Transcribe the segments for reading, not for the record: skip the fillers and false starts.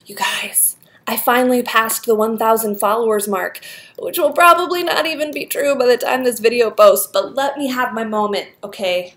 You guys, I finally passed the 1,000 followers mark, which will probably not even be true by the time this video posts, but let me have my moment, okay?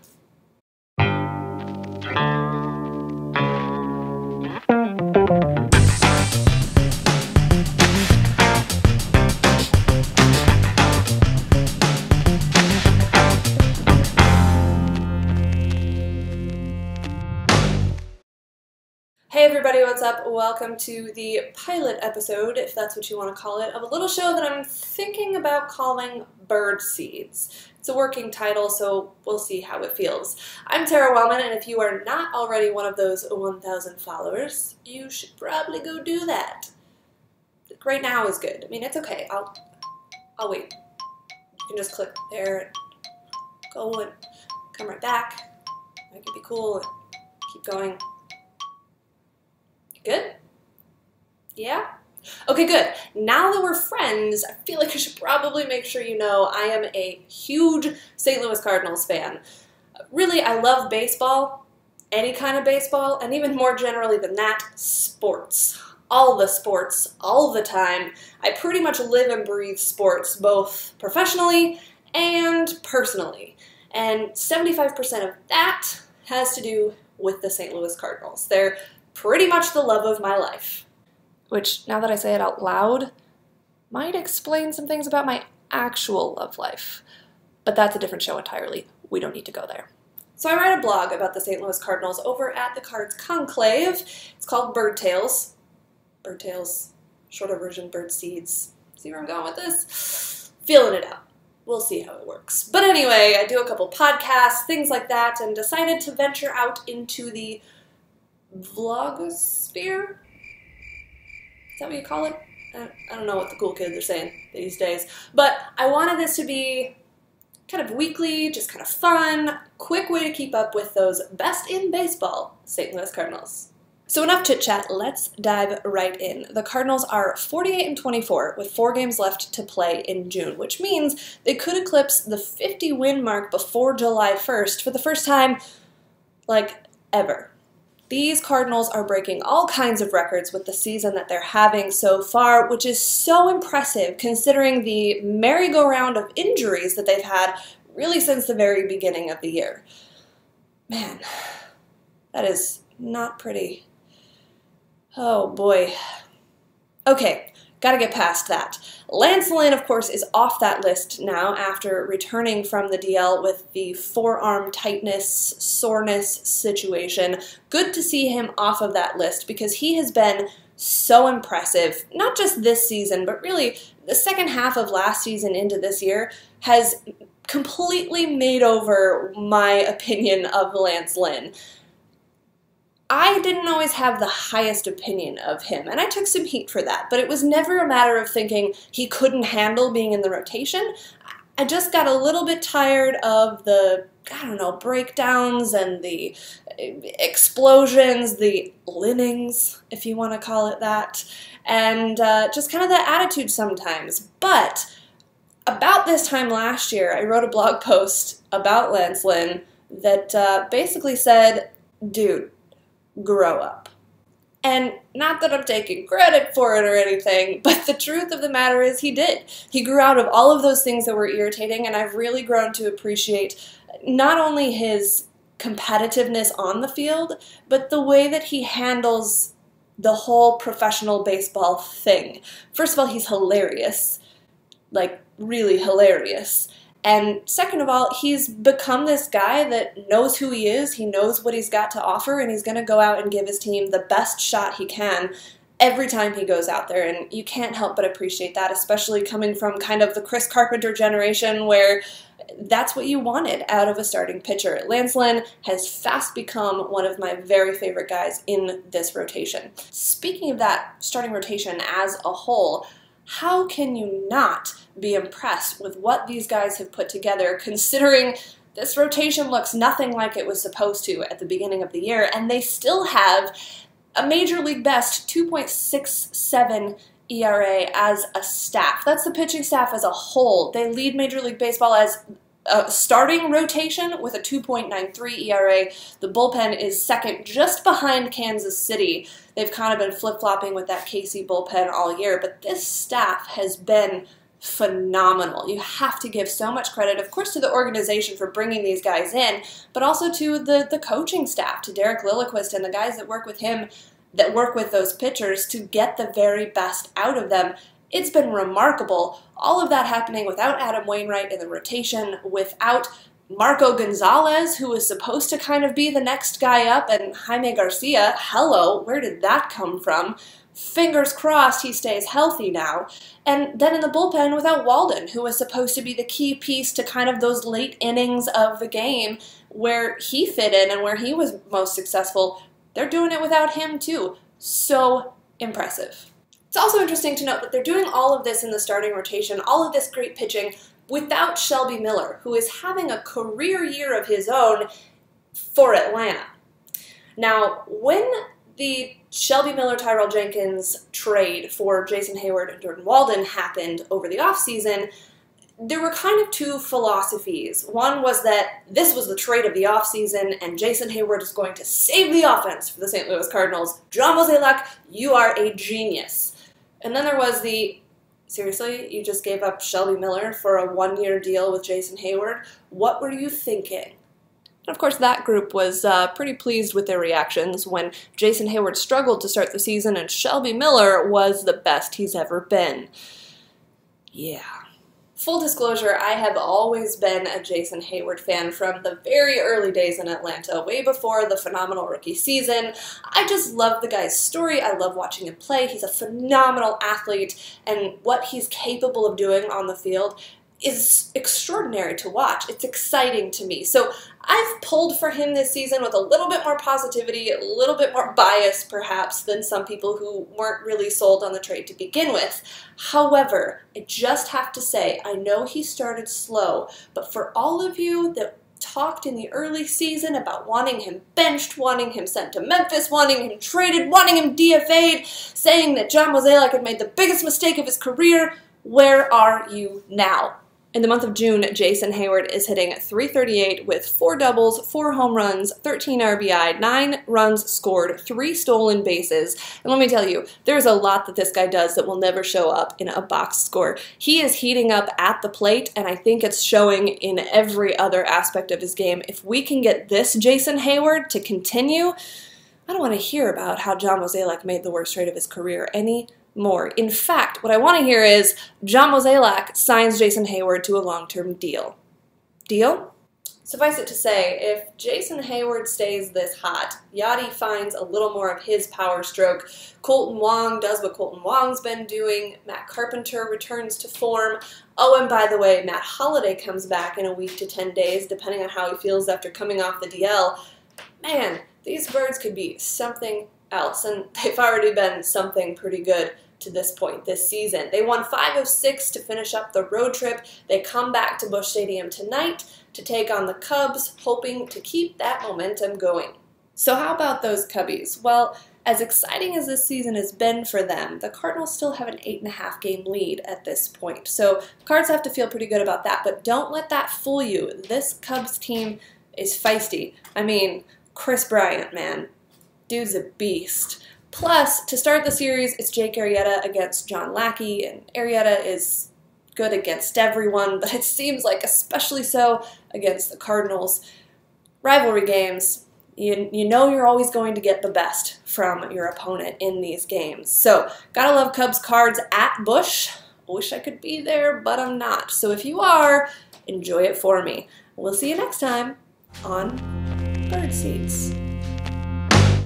Hey everybody, what's up? Welcome to the pilot episode, if that's what you want to call it, of a little show that I'm thinking about calling Bird Seeds. It's a working title, so we'll see how it feels. I'm Tara Wellman, and if you are not already one of those 1,000 followers, you should probably go do that. Right now is good. I mean, it's okay. I'll wait. You can just click there and go and come right back. That could be cool and keep going. Good? Yeah? Okay, good. Now that we're friends, I feel like I should probably make sure you know I am a huge St. Louis Cardinals fan. Really, I love baseball, any kind of baseball, and even more generally than that, sports. All the sports, all the time. I pretty much live and breathe sports, both professionally and personally. And 75% of that has to do with the St. Louis Cardinals. They're pretty much the love of my life. Which, now that I say it out loud, might explain some things about my actual love life. But that's a different show entirely. We don't need to go there. So I write a blog about the St. Louis Cardinals over at the Cards Conclave. It's called Bird Tales. Bird Tales, shorter version, Bird Seeds. See where I'm going with this? Feeling it out. We'll see how it works. But anyway, I do a couple podcasts, things like that, and decided to venture out into the vlogosphere? Is that what you call it? I don't know what the cool kids are saying these days. But I wanted this to be kind of weekly, just kind of fun, quick way to keep up with those best in baseball St. Louis Cardinals. So enough chit-chat, let's dive right in. The Cardinals are 48-24 with 4 games left to play in June, which means they could eclipse the 50-win mark before July 1st for the first time, like, ever. These Cardinals are breaking all kinds of records with the season that they're having so far, which is so impressive considering the merry-go-round of injuries that they've had really since the very beginning of the year. Man, that is not pretty. Oh boy. Okay, gotta get past that. Lance Lynn, of course, is off that list now after returning from the DL with the forearm tightness, soreness situation. Good to see him off of that list because he has been so impressive, not just this season, but really the second half of last season into this year has completely made over my opinion of Lance Lynn. I didn't always have the highest opinion of him, and I took some heat for that, but it was never a matter of thinking he couldn't handle being in the rotation. I just got a little bit tired of the, I don't know, breakdowns and the explosions, the linnings, if you want to call it that, and just kind of that attitude sometimes. But about this time last year, I wrote a blog post about Lance Lynn that basically said, dude, grow up. And not that I'm taking credit for it or anything, but the truth of the matter is he did. He grew out of all of those things that were irritating, and I've really grown to appreciate not only his competitiveness on the field, but the way that he handles the whole professional baseball thing. First of all, he's hilarious. Like, really hilarious. And second of all, he's become this guy that knows who he is, he knows what he's got to offer, and he's going to go out and give his team the best shot he can every time he goes out there. And you can't help but appreciate that, especially coming from kind of the Chris Carpenter generation where that's what you wanted out of a starting pitcher. Lance Lynn has fast become one of my very favorite guys in this rotation. Speaking of that starting rotation as a whole, how can you not be impressed with what these guys have put together, considering this rotation looks nothing like it was supposed to at the beginning of the year, and they still have a Major League best 2.67 ERA as a staff. That's the pitching staff as a whole. They lead Major League Baseball as starting rotation with a 2.93 ERA. The bullpen is second, just behind Kansas City. They've kind of been flip-flopping with that KC bullpen all year, but this staff has been phenomenal. You have to give so much credit, of course, to the organization for bringing these guys in, but also to the coaching staff, to Derek Lilliquist and the guys that work with him, that work with those pitchers to get the very best out of them. It's been remarkable. All of that happening without Adam Wainwright in the rotation, without Marco Gonzalez, who was supposed to kind of be the next guy up, and Jaime Garcia. Hello, where did that come from? Fingers crossed he stays healthy now. And then in the bullpen without Walden, who was supposed to be the key piece to kind of those late innings of the game where he fit in and where he was most successful. They're doing it without him too. So impressive. It's also interesting to note that they're doing all of this in the starting rotation, all of this great pitching, without Shelby Miller, who is having a career year of his own for Atlanta. Now, when the Shelby Miller-Tyrell Jenkins trade for Jason Hayward and Jordan Walden happened over the offseason, there were kind of two philosophies. One was that this was the trade of the offseason, and Jason Hayward is going to save the offense for the St. Louis Cardinals. John Mozeliak, you are a genius. And then there was the, seriously, you just gave up Shelby Miller for a one-year deal with Jason Hayward? What were you thinking? And of course, that group was pretty pleased with their reactions when Jason Hayward struggled to start the season and Shelby Miller was the best he's ever been. Yeah. Full disclosure, I have always been a Jason Hayward fan from the very early days in Atlanta, way before the phenomenal rookie season. I just love the guy's story. I love watching him play. He's a phenomenal athlete, and what he's capable of doing on the field is extraordinary to watch. It's exciting to me. So I've pulled for him this season with a little bit more positivity, a little bit more bias perhaps than some people who weren't really sold on the trade to begin with. However, I just have to say, I know he started slow, but for all of you that talked in the early season about wanting him benched, wanting him sent to Memphis, wanting him traded, wanting him DFA'd, saying that John Mozeliak had made the biggest mistake of his career, where are you now? In the month of June, Jason Hayward is hitting .338 with 4 doubles, 4 home runs, 13 RBI, 9 runs scored, 3 stolen bases. And let me tell you, there's a lot that this guy does that will never show up in a box score. He is heating up at the plate, and I think it's showing in every other aspect of his game. If we can get this Jason Hayward to continue, I don't want to hear about how John Mozeliak made the worst trade of his career anymore. In fact, what I want to hear is John Mozeliak signs Jason Hayward to a long-term deal. Deal? Suffice it to say, if Jason Hayward stays this hot, Yachty finds a little more of his power stroke, Colton Wong does what Colton Wong's been doing, Matt Carpenter returns to form, oh, and by the way, Matt Holliday comes back in a week to 10 days, depending on how he feels after coming off the DL. Man, these birds could be something else, and they've already been something pretty good to this point this season. They won 5 of 6 to finish up the road trip. They come back to Busch Stadium tonight to take on the Cubs, hoping to keep that momentum going. So how about those Cubbies? Well, as exciting as this season has been for them, the Cardinals still have an 8.5 game lead at this point. So Cards have to feel pretty good about that, but don't let that fool you. This Cubs team is feisty. I mean, Chris Bryant, man. Dude's a beast. Plus, to start the series, it's Jake Arrieta against John Lackey, and Arrieta is good against everyone, but it seems like especially so against the Cardinals. Rivalry games, you know you're always going to get the best from your opponent in these games. So, gotta love Cubs Cards at Busch. Wish I could be there, but I'm not. So if you are, enjoy it for me. We'll see you next time on Bird Seeds.